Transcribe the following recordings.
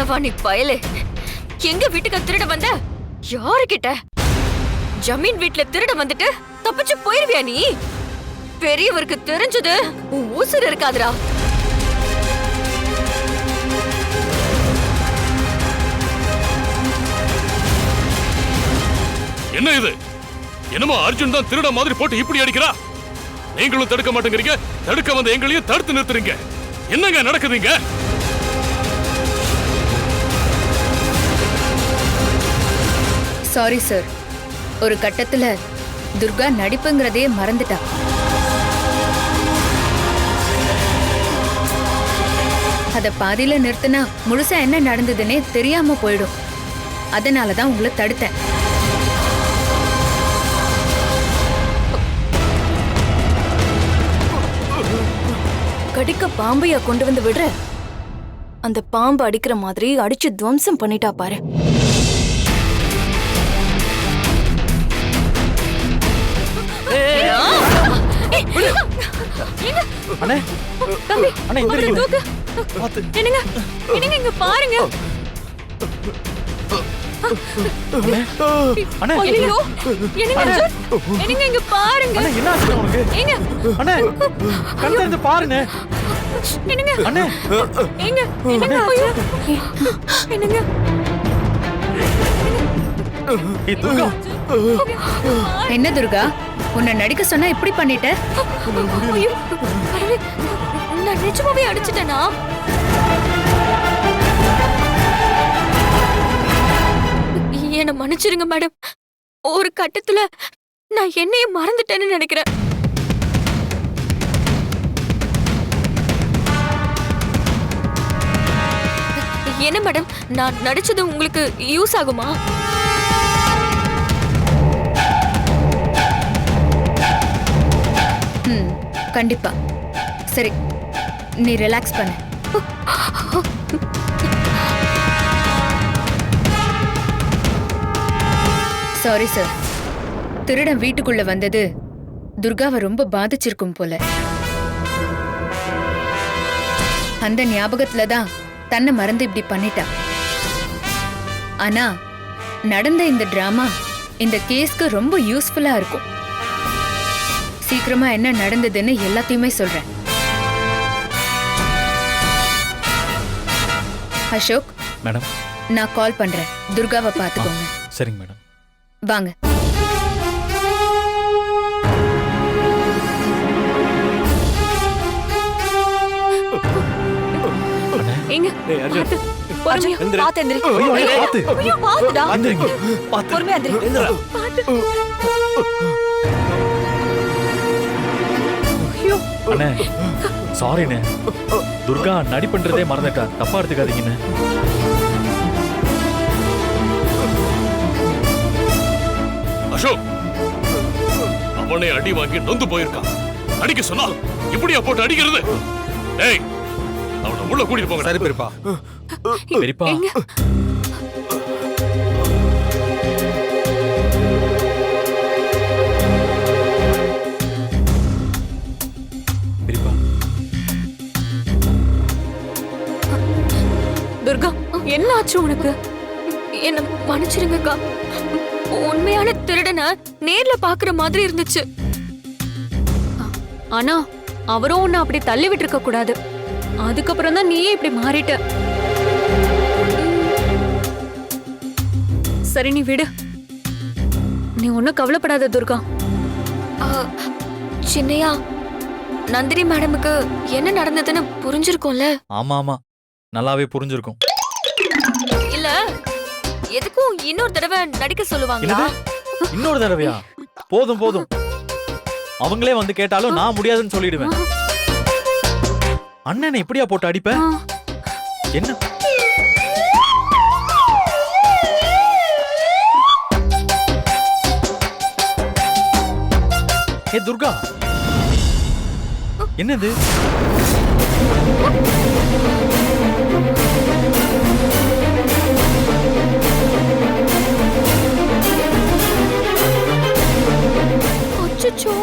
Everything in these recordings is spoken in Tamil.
களவாணி பயலே, எங்க வீட்டுக்கு திருட வந்த? யாருகிட்ட? ஜமீன் வீட்டுல திருட வந்துட்டு தப்பிச்சு போயிருவியா நீ? பெரியவருக்கு தெரிஞ்சது உன் ஊசர் இருக்காதுடா. என்ன இது? என்னமோ அர்ஜுன் தான் திருட மாதிரி போட்டு இப்படி அடிக்கிறா. நீங்களும் தடுக்க மாட்டேங்கிறீங்க, தடுக்க வந்த எங்களையும் தடுத்து நிறுத்துறீங்க. என்னங்க நடக்குதுங்க? சாரி சார், ஒரு கட்டத்துல துர்கா நடிப்புங்கிறதே மறந்துட்டா. அத பாதியில நிறுத்தினா முழுசா என்ன நடந்ததுன்னே தெரியாம போயிடும். அதனாலதான் உங்களை தடுத்தேன். கடிக்க பாம்பையா கொண்டு வந்து விடுற? அந்த பாம்பு அடிக்கிற மாதிரி அடிச்சு துவம்சம் பண்ணிட்டா பாரு. என்னங்க இங்க பாருங்க. என்னங்க இங்க பாருங்க. என்ன ஆச்சு உனக்கு? அண்ணே கண்ணு திறந்து பாருங்க. என்னங்க என்னங்க என்னங்க துர்கா. என்ன துர்கா, உன்னை நடிக்க சொன்னா இப்படி பண்ணிட்ட? நான் நிஜமாவே அடிச்சிட்டேனா? என்ன மன்னிச்சிருங்க மேடம். ஒரு கட்டத்துல நான் என்னையே மறந்துட்டேன்னு நினைக்கிறேன். என்ன மேடம், நான் நடிச்சது உங்களுக்கு யூஸ் ஆகுமா? கண்டிப்பா. சரி, நீ ரிலாக்ஸ் பண்ணு. சாரி சார், திருடன் வீட்டுக்குள்ள வந்தது துர்காவை ரொம்ப பாதிச்சிருக்கும் போல. அந்த ஞாபகத்துல தான் தன்னை மறந்து இப்படி பண்ணிட்டா. ஆனா நடந்த இந்த டிராமா இந்த கேஸ்க்கு ரொம்ப யூஸ்ஃபுல்லா இருக்கும். சீக்கிரமா என்ன நடந்ததுன்னு எல்லாத்தையுமே சொல்றேன். அசோக் மேடம், நான் கால் பண்றேன். துர்காவை பாத்துக்கோங்க. சரிங்க மேடம். வாங்க. சாரிண்ணே, துர்கா நடி பண்றதே மறந்துட்டா. தப்பா எடுத்துக்காதீங்கண்ணே. அசோக், அவனை அடி வாங்கி நொந்து போயிருக்கான். அடிக்க சொன்னா இப்படியா போட்டு அடிக்கிறது? டேய், அவனை உள்ள கூட்டிட்டு போங்க. சரி பெரியப்பா. பெரியப்பா, பெரியப்பா. துர்கா, என்ன ஆச்சு உனக்கு? என்ன மன்னிச்சிருங்கக்கா. உண்மையான திருடனை நேர்ல பாக்குற மாதிரி இருந்துச்சு. ஆனா அவரும் உன்னை அப்படி தள்ளி விட்டு இருக்க கூடாது. அதுக்கப்புறம் தான் நீயே இப்படி மாறிட்ட. சரி, நீ விடு. நீ ஒன்னும் கவலைப்படாத துர்கா. சின்னையா, நந்தினி மேடமுக்கு என்ன நடந்ததுன்னு புரிஞ்சிருக்கும்ல? ஆமா ஆமா, நல்லாவே புரிஞ்சிருக்கும். இல்ல, எதுக்கும் இன்னொரு தடவை நடிக்க சொல்லுவாங்களா? இன்னொரு தடவையா? போதும் போதும். அவங்களே வந்து கேட்டாலும் நான் முடியாதுன்னு சொல்லிடுவேன். அண்ணனை இப்படியா போட்டு அடிப்ப? என்ன ஏ துர்கா, என்னது? அச்சச்சோ,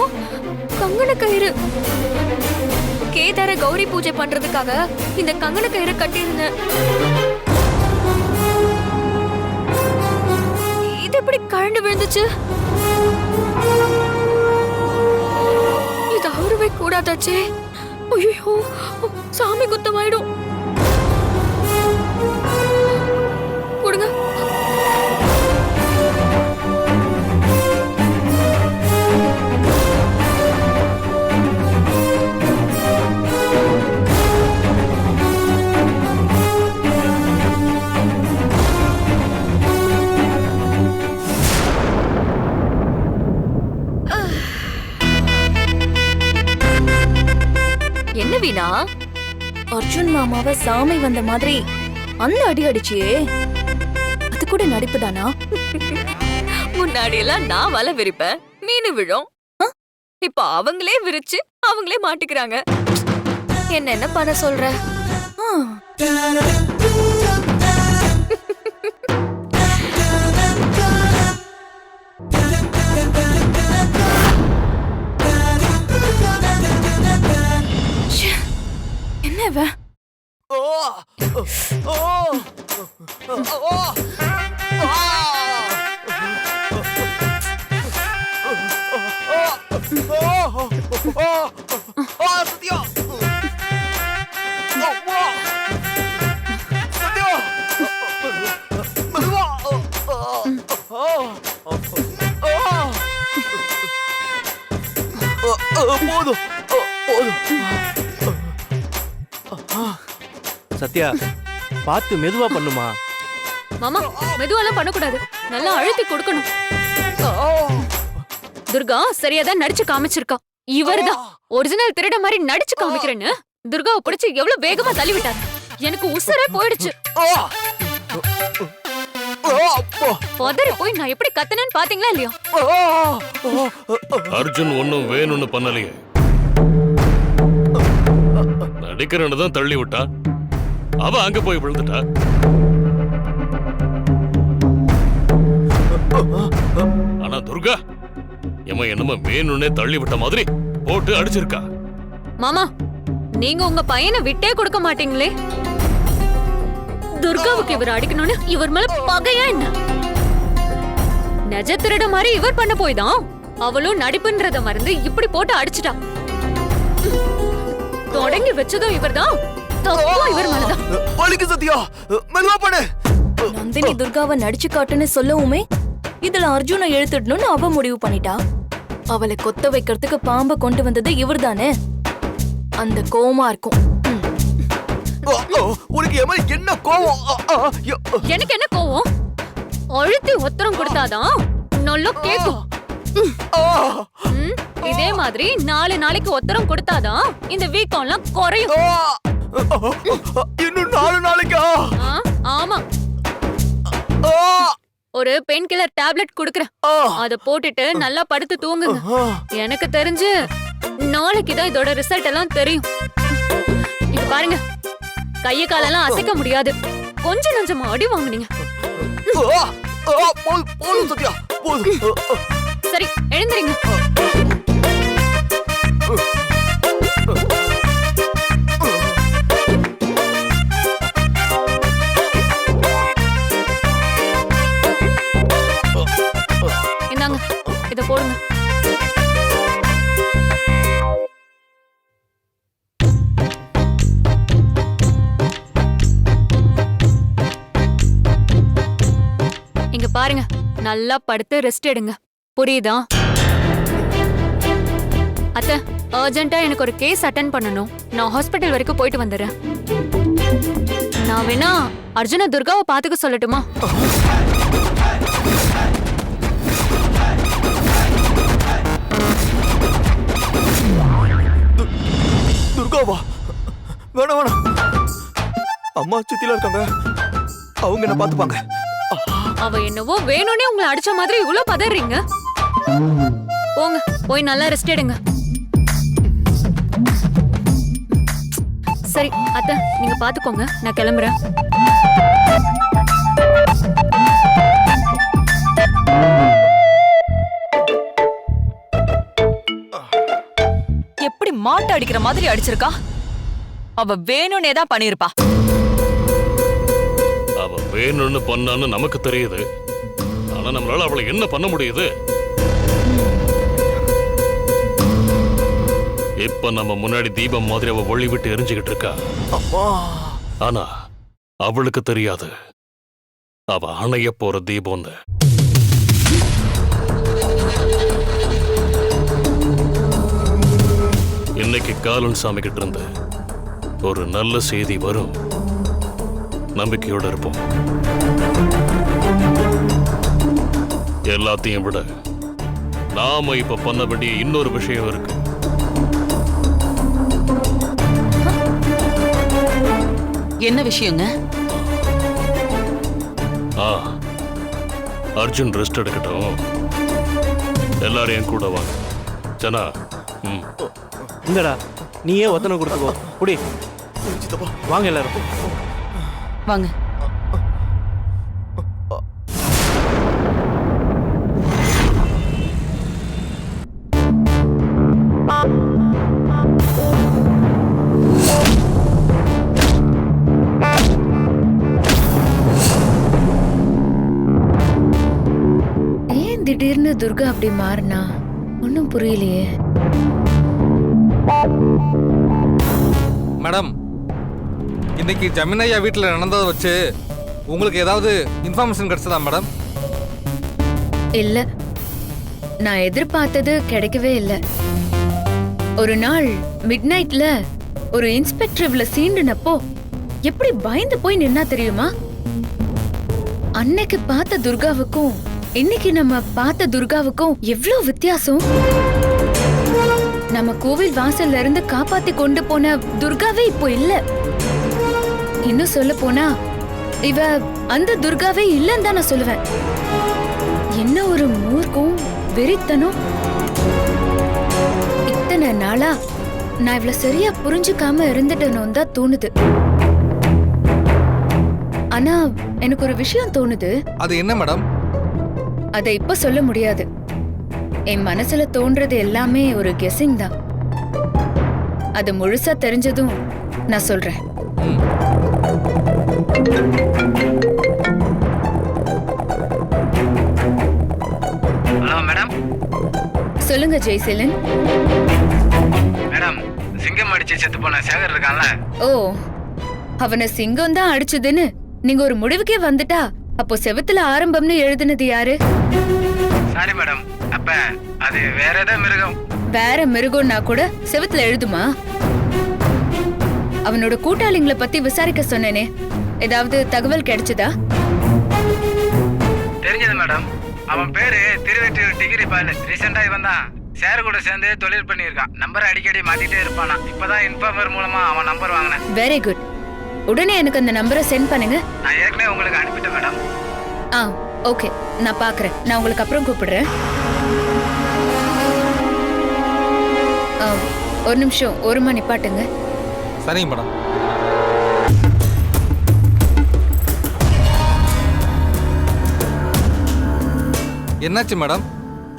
கங்கண கயிறு. கேதார கௌரி பூஜை பண்றதுக்காக இந்த கங்கண கயிறு கட்டியிருந்தேன். எப்படி கழண்டு விழுந்துச்சு? இது அவருவே கூடாதாச்சே. ஐயோ, சாமி குத்தமாயிடும். கொடுங்க. என்ன வீணா? அர்ஜுன் மாமாவை சாமி வந்த மாதிரி அந்த அடி அடிச்சியே, அது கூட நடிப்பு தானா? முன்னாடி எல்லாம் நான் வலை விரிப்பேன், மீனு விழும். இப்ப அவங்களே விரிச்சு அவங்களே மாட்டிக்கிறாங்க. என்ன பண்ண சொல்ற? என்ன இவ? சத்யா, பார்த்து மெதுவா பண்ணுமா. மாமா, மெதுவெல்லாம் பண்ணக்கூடாது, நல்லா அழுத்தி கொடுக்கணும். துர்கா சரியாதான் நடிச்சு காமிச்சிருக்கா. இவர்தான் ஒரிஜினல் திருட மாதிரி நடிச்சு காமிக்கிறேன்னு துர்காவை பிடிச்சு எவ்வளவு வேகமா தள்ளி விட்டாரு. எனக்கு உசுரே போயிடுச்சு. பதறி போய் நான் எப்படி கத்தனேன்னு பாத்தீங்களா இல்லையா? அர்ஜுன் ஒன்னும் வேணும்னு பண்ணலையே, நடிக்கிறன்னு தான் தள்ளி விட்டா. அவ அங்க போய் விழுந்துட்டா. ஆனா துர்கா என்னமோ வேணும்னே தள்ளி விட்ட மாதிரி போட்டு அடிச்சிருக்கா. மாமா, நீங்க உங்க பையனை விட்டே கொடுக்க மாட்டீங்களே. துர்காவுக்கு இவர் அடிக்கணும்னு இவர் மேல பகையா என்ன? நெஜ திருட மாதிரி இவர் பண்ண போய் தான் அவளும் நடிப்புன்றத மறந்து இப்படி போட்டு அடிச்சிட்டா. தொடங்கி வச்சதும் இவர்தான், தப்பும் இவர் மேலதான். வலிக்கு சத்யா, மெதுவா பண்ணு. நந்தினி துர்காவை நடிச்சு காட்டுன்னு சொல்லவுமே இதுல அர்ஜுனை இழுத்துடணும்னு அவ முடிவு பண்ணிட்டா. அவளை கொத்த வைக்கிறதுக்கு பாம்பை கொண்டு வந்தது இவர்தானே. அந்த கோவமா இருக்கும். உனக்கு என்ன கோவம்? எனக்கு என்ன கோவம்? அழுத்தி உத்தரம் கொடுத்தாதான் நல்லா கேக்கும். இதே மாதிரி 4 நாளைக்கு உத்தரம் கொடுத்தாதான் இந்த வீக்கம்லாம் குறையும். இன்னும் 4 நாளைக்கா? ஆமா, ஒரு பெயின் கில்லர் டேப்லெட் குடுக்கறேன். அத போட்டுட்டு நல்லா படுத்து தூங்குங்க. எனக்கு தெரிஞ்சு நாளைக்கு தான் இதோட ரிசல்ட் எல்லாம் தெரியும். இங்க பாருங்க, கைய காலெல்லாம் அசைக்க முடியாது. கொஞ்சம் நஞ்சமா அடி வாங்குனீங்க. சத்யா, போதும். சரி, எழுந்திரீங்க. இந்தாங்க, இத போடுங்க. இங்க பாருங்க, நல்லா படுத்து ரெஸ்ட் எடுங்க. புரியுதா? அத்தை, அர்ஜென்ட்டா எனக்கு ஒரு கேஸ் அட்டெண்ட் பண்ணணும். நான் ஹாஸ்பிட்டல் வரைக்கும் போயிட்டு வந்துடுறேன். நான் வேணா அர்ஜுன துர்காவை பாத்துக்க சொல்லட்டுமா? துர்காவா? வேணாம் வேணாம், அம்மா சித்தில இருக்காங்க, அவங்க என்ன பாத்துப்பாங்க. அவ என்னவோ வேணும்னே உங்களை அடிச்ச மாதிரி இவ்வளவு பதறீங்க. போங்க, போய் நல்லா ரெஸ்ட் எடுங்க. சரி அத்தை, நீங்க பாத்துக்கோங்க, நான் கிளம்புறேன். எப்படி மாட்ட அடிக்கிற மாதிரி அடிச்சிருக்கா? அவ வேணும்னே தான் பண்ணிருப்பா. அவ வேணும்னு பண்ணான்னு நமக்கு தெரியுது. ஆனா ஆனா நம்மளால அவளை என்ன பண்ண முடியுது? இப்ப நம்ம முன்னாடி தீபம் மாதிரி அவ ஒளி விட்டு எரிஞ்சுக்கிட்டு இருக்கா. அம்மா ஆனா அவளுக்கு தெரியாது அவ அணைய போற தீபம்னு. இன்னைக்கு காலன் சாமி கிட்ட இருந்து ஒரு நல்ல செய்தி வரும். நம்பிக்கையோட இருப்போம். எல்லாத்தையும் விட நாம இப்ப பண்ண வேண்டிய இன்னொரு விஷயம் இருக்கு. என்ன விஷயங்க? அர்ஜுன் ரெஸ்ட் எடுக்கட்டும். எல்லாரும் என் கூட வாங்க. ஜனா, இந்தடா நீயே ஒத்தனை கொடுத்துக்கோ. குடி. சித்தப்பா வாங்க எல்லாரும். வாங்க. ஏன் திடீர்னு துர்கா அப்படி மாறினா ஒன்னும் புரியலையே. மேடம், இன்னைக்கு ஜமீனையா வீட்டில் நடந்ததை வச்சு உங்களுக்கு ஏதாவது இன்ஃபர்மேஷன் கிடைச்சதா மேடம்? இல்ல, நான் எதிர்பார்த்தது கிடைக்கவே இல்ல. ஒரு நாள் மிட் நைட்ல ஒரு இன்ஸ்பெக்டர் இவ்ள சீண்டுனப்போ எப்படி பயந்து போய் நின்னா தெரியுமா? அன்னைக்கு பார்த்த துர்காவுக்கும் இன்னைக்கு நம்ம பார்த்த துர்காவுக்கும் எவ்வளவு வித்தியாசம். நம்ம கோவில் வாசல்ல இருந்து காப்பாத்தி கொண்டு போன துர்காவே இப்போ இல்ல. இன்னும் சொல்ல போனா இவ அந்த துர்காவே இல்லன்னு தான் நான் சொல்லுவேன். என்ன ஒரு மூர்க்கம், வெறித்தனம். இத்தனை நாளா நான் இவள சரியா புரிஞ்சுக்காம இருந்துட்டேன்னு தான் தோணுது. ஆனா எனக்கு ஒரு விஷயம் தோணுது. அது என்ன மேடம்? அதை இப்ப சொல்ல முடியாது. என் மனசுல தோன்றது எல்லாமே ஒரு கெஸ்ஸிங் தான். அது முழுசா தெரிஞ்சதும் நான் சொல்றேன். Hello madam. சொல்லுங்க ஜெய்சீலன். மேடம், சிங்கம் அடிச்சு செத்து போன சேகர் இருக்கான்ல? ஓ, அவனை சிங்கம் தான் அடிச்சதுன்னு நீங்க ஒரு முடிவுக்கே வந்துட்டா அப்போ செவத்துல ஆரம்பம்னு எழுதுனது யாரு? சாரி மேடம், அப்ப அது வேற ஏதாவது மிருகம். வேற மிருகம்னா கூட செவத்துல எழுதுமா? அவனோட கூட்டாளிங்களை பத்தி விசாரிக்க சொன்னேனே, ஏதாவது தகவல் கிடைச்சதா? தெரிஞ்சது மேடம். அவன் பேரு திருவெற்றியூர் டிகிரி பால். ரீசெண்டா இவன் தான் சேர் கூட சேர்ந்து தொழில் பண்ணியிருக்கான். நம்பரை அடிக்கடி மாத்திட்டே இருப்பானா. இப்பதான் இன்ஃபார்மர் மூலமா அவன் நம்பர் வாங்கினேன். Very good. உடனே எனக்கு அந்த நம்பரை சென்ட் பண்ணுங்க. நான் ஏற்கனவே உங்களுக்கு அனுப்பிட்டேன் மேடம். ஓகே, நான் பாக்குறேன். நான் உங்களுக்கு அப்புறம் கூப்பிடுறேன். ஒரு நிமிஷம், ஒரு மணி நிப்பாட்டுங்க. சரிங்க மேடம். என்னாச்சு மேடம்,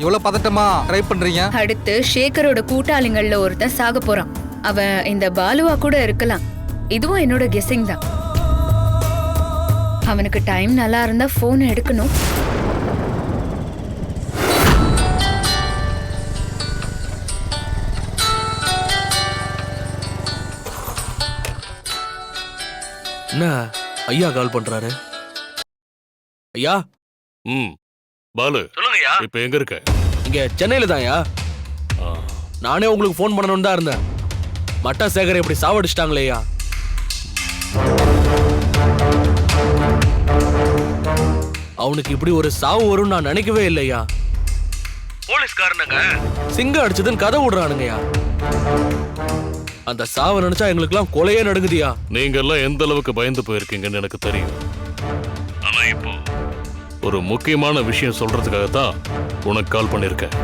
இவ்வளவு பதட்டமா ட்ரை பண்றீங்க? அடுத்து சேகரோட கூட்டாளிங்கள்ல ஒருத்தன் சாக போறான். அவன் இந்த பாலுவா கூட இருக்கலாம். இதுவும் என்னோட கெஸ்ஸிங் தான். அவனுக்கு டைம் நல்லா இருந்தா போன் எடுக்கணும். என்ன ஐயா கால் பண்றாரு? ஐயா. பாலு, சொல்லுங்கய்யா. இப்ப எங்க இருக்க? இங்க சென்னையில தான்யா. நானே உங்களுக்கு ஃபோன் பண்ணணும்னு தான் இருந்தேன். மட்டா சேகரை இப்படி சாவடிச்சிட்டாங்களேயா. அவனுக்கு இப்படி ஒரு சாவு வரும்னு நான் நினைக்கவே இல்லையா. போலீஸ்காரனுங்க சிங்கம் அடிச்சதுன்னு கதை விடுறானுங்கய்யா. அந்த சாவை நினைச்சா எங்களுக்கெல்லாம் கொலையே நடுங்குதியா. நீங்க எல்லாம் எந்த அளவுக்கு பயந்து போயிருக்கீங்கன்னு எனக்கு தெரியும். ஆனா இப்போ ஒரு முக்கியமான விஷயம் சொல்றதுக்காகத்தான் உனக்கு கால் பண்ணிருக்கேன்.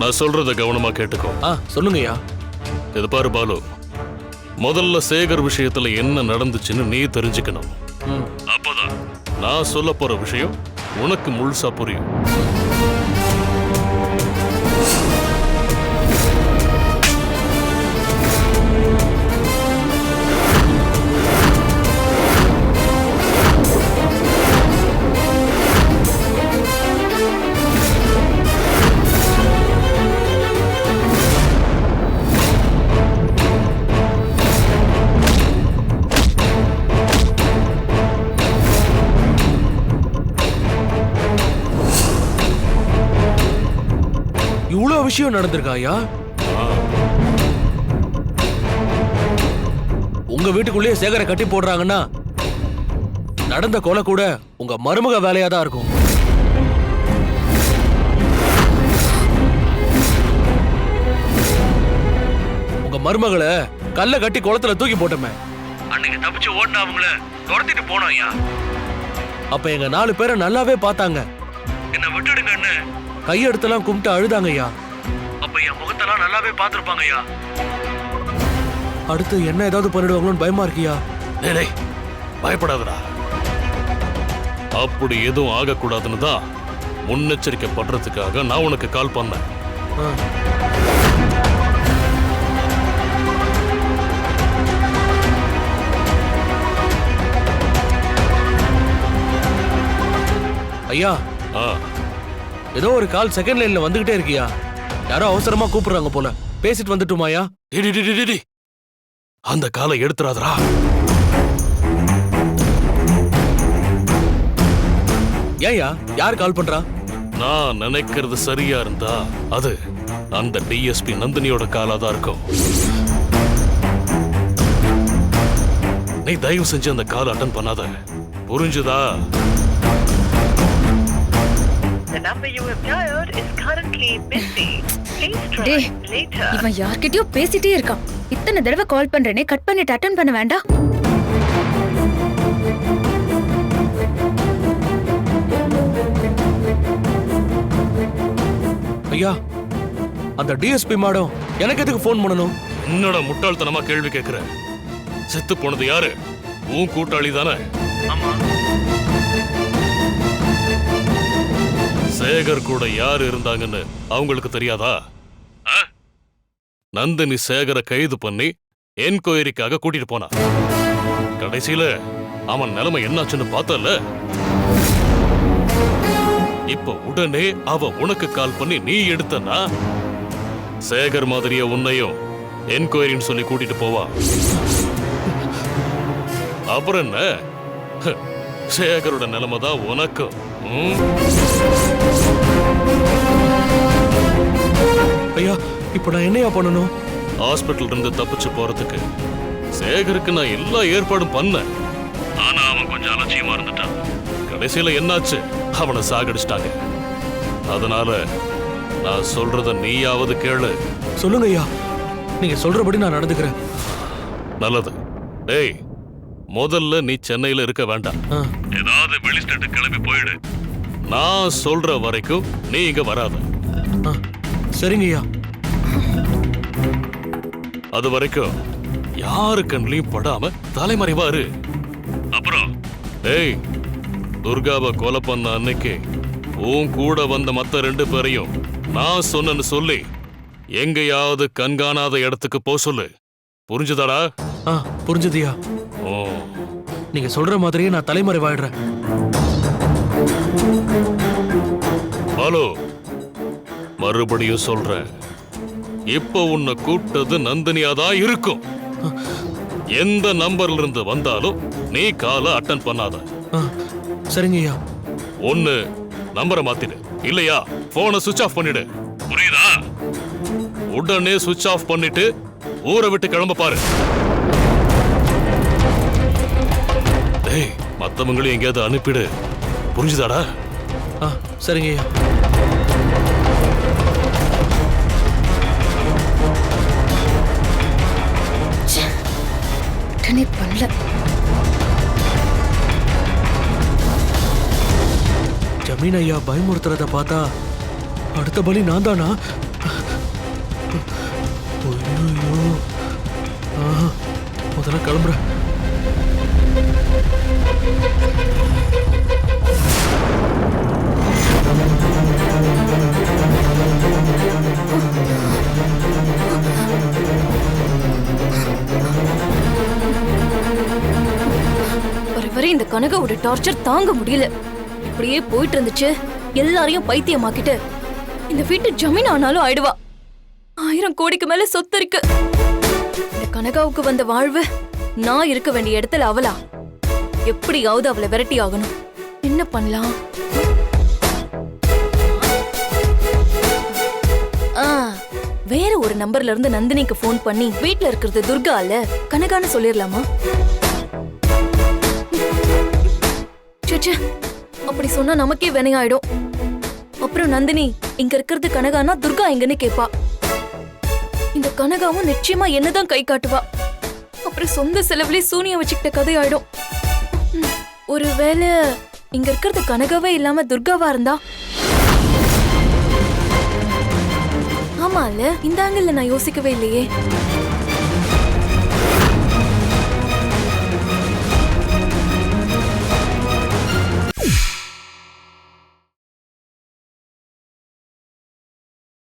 நான் சொல்றத கவனமா கேட்டுக்கோ. சொல்லுங்கய்யா. இது பாரு பாலு, முதல்ல சேகர் விஷயத்துல என்ன நடந்துச்சுன்னு நீ தெரிஞ்சுக்கணும். அப்பதான் நான் சொல்ல போற விஷயம் உனக்கு முழுசா புரியும். விஷயம் நடந்திருக்கா ஐயா? உங்க வீட்டுக்குள்ளேயே சேகரை கட்டி போடுறாங்கன்னா நடந்த கொலை கூட உங்க மருமக வேலையா தான் இருக்கும். உங்க மருமகளை கல்ல கட்டி குளத்துல தூக்கி போட்டோமே, அன்னைக்கு தப்பிச்சு ஓடின அவங்கள துரத்திட்டு போனோம் ஐயா. அப்ப எங்க 4 பேரை நல்லாவே பார்த்தாங்க. என்ன விட்டுடுங்கன்னு கையெடுத்தெல்லாம் கும்பிட்டு அழுதாங்க ஐயா. அப்ப என் முகத்தெல்லாம் நல்லாவே பார்த்திருப்பாங்க ஐயா. அடுத்து என்ன ஏதாவது பண்ணிடுவாங்களோன்னு பயமா இருக்கியா? டேய் பயப்படாதடா. அப்படி எதுவும் ஆகக்கூடாதுன்னு தான் முன்னெச்சரிக்கை பண்றதுக்காக நான் உனக்கு கால் பண்ணேன். ஐயா ஏதோ ஒரு கால் செகண்ட் லைன்ல வந்துகிட்டே இருக்கியா? யாரோ அவசரமா கூப்பிடுறாங்க போல, பேசிட்டு வந்துட்டுமாயா? அந்த காலை எடுத்துறாதரா. ஏயா யார் கால் பண்றா? நான் நினைக்கிறது சரியா இருந்தா அது அந்த டிஎஸ்பி நந்தினியோட காலா தான் இருக்கும். நீ தயவு செஞ்சு அந்த கால் அட்டன் பண்ணாத, புரிஞ்சுதா? டேய், இவன் யார்கிட்டயோ பேசிட்டே இருக்கான். இத்தனை தடவை கால் பண்றேனே, கட் பண்ணிட்டு அட்டன் பண்ண வேண்டாம்? ஐயா அந்த டிஎஸ்பி மேடம் எனக்கு எதுக்கு போன் பண்ணணும்? என்னோட முட்டாள்தனமா கேள்வி கேட்கிற? செத்து போனது யாரு? உன் கூட்டாளி தானே? சேகர் கூட யாரு இருந்தாங்கன்னு அவங்களுக்கு தெரியாதா? நந்தினி சேகரை கைது பண்ணி என்கொயரிக்காக கூட்டிட்டு போனா. கடைசியில அவன் நிலைமை என்னாச்சுன்னு பார்த்தல. இப்ப உடனே அவ உனக்கு கால் பண்ணி நீ எடுத்தனா சேகர் மாதிரியே உன்னையும் என்கொயரின்னு சொல்லி கூட்டிட்டு போவா. அப்புறம் என்ன, சேகரோட நிலைமை தான் உனக்கும். ஐயா இப்ப நான் என்னையா பண்ணணும்? ஹாஸ்பிட்டல் இருந்து தப்பிச்சு போறதுக்கு சேகருக்கு நான் எல்லா ஏற்பாடும் பண்ணேன். ஆனா அவன் கொஞ்சம் அலட்சியமா இருந்துட்டான். கடைசியில என்னாச்சு, அவனை சாகடிச்சிட்டாங்க. அதனால நான் சொல்றத நீயாவது கேளு. சொல்லுங்க ஐயா, நீங்க சொல்றபடி நான் நடந்துக்கிறேன். நல்லது. டேய், முதல்ல நீ சென்னையில இருக்க வேண்டாம். ஏதாவது வெளி ஸ்டேட் கிளம்பி போயிடு. நான் சொல்ற வரைக்கும் நீ இங்க வராத. சரிங்க ஐயா. அது வரைக்கும் யாரு கண்ணிலையும் படாம தலைமறைவா இரு. அப்புறம் டேய், துர்காவை கொலை பண்ண அன்னைக்கு உன் கூட வந்த மத்த 2 பேரையும் நான் சொன்னேன்னு சொல்லி எங்கேயாவது கண்காணாத இடத்துக்கு போ சொல்லு. புரிஞ்சுதாடா? புரிஞ்சுதியா? நீங்க சொல்ற மாதிரியே நான் தலைமறைவாயிடுறேன். ஹலோ, மறுபடியும் சொல்றேன், இப்ப உன்னை கூப்பிட்டது நந்தினியாதான் இருக்கும். எந்த நம்பர்ல இருந்து வந்தாலும் நீ காலை அட்டன் பண்ணாத. சரிங்க ஐயா. ஒன்னு நம்பரை மாத்திடு, இல்லையா போனை சுவிட்ச் ஆஃப் பண்ணிடு. புரியுதா? உடனே சுவிட்ச் ஆஃப் பண்ணிட்டு ஊரை விட்டு கிளம்ப பாரு. டேய், மத்தவங்களையும் எங்கேயாவது அனுப்பிடு. புரிஞ்சுதாடா? சரிங்க ஐயா. பண்ணல. ஜமீன் ஐயா பயமுறுத்துறத பார்த்தா அடுத்த பலி நான் தானா? முதல்ல கிளம்புறேன். வரை இந்த கனகாவோட டார்ச்சர் தாங்க முடியல. இப்படியே போயிட்டு இருந்துச்சு, எல்லாரையும் பைத்தியமாக்கிட்டு இந்த வீட்டு ஜமீன் ஆனாலும் ஆயிடுவா. 1000 கோடிக்கு மேல சொத்து இருக்கு. இந்த கனகாவுக்கு வந்த வாழ்வு நான் இருக்க வேண்டிய இடத்துல அவளா? எப்படியாவது அவளை விரட்டி ஆகணும். என்ன பண்ணலாம்? வேற ஒரு நம்பர்ல இருந்து நந்தினிக்கு ஃபோன் பண்ணி வீட்ல இருக்கிறது துர்கா இல்ல கனகான்னு சொல்லிடலாமா? சேச்சே, அப்படி சொன்னா நமக்கே வினையாயிடும். அப்புறம் நந்தினி இங்க இருக்கிறது கனகானா துர்கா எங்கன்னு கேப்பா. இந்த கனகாவும் நிச்சயமா என்னதான் கை காட்டுவா. அப்புறம் சொந்த செலவுலயே சூனியம் வச்சுக்கிட்ட கதை ஆயிடும். ஒருவேளை இங்க இருக்கிறது கனகாவே இல்லாம துர்காவா இருந்தா? ஆமால, இந்த ஆங்கிள் நான் யோசிக்கவே இல்லையே.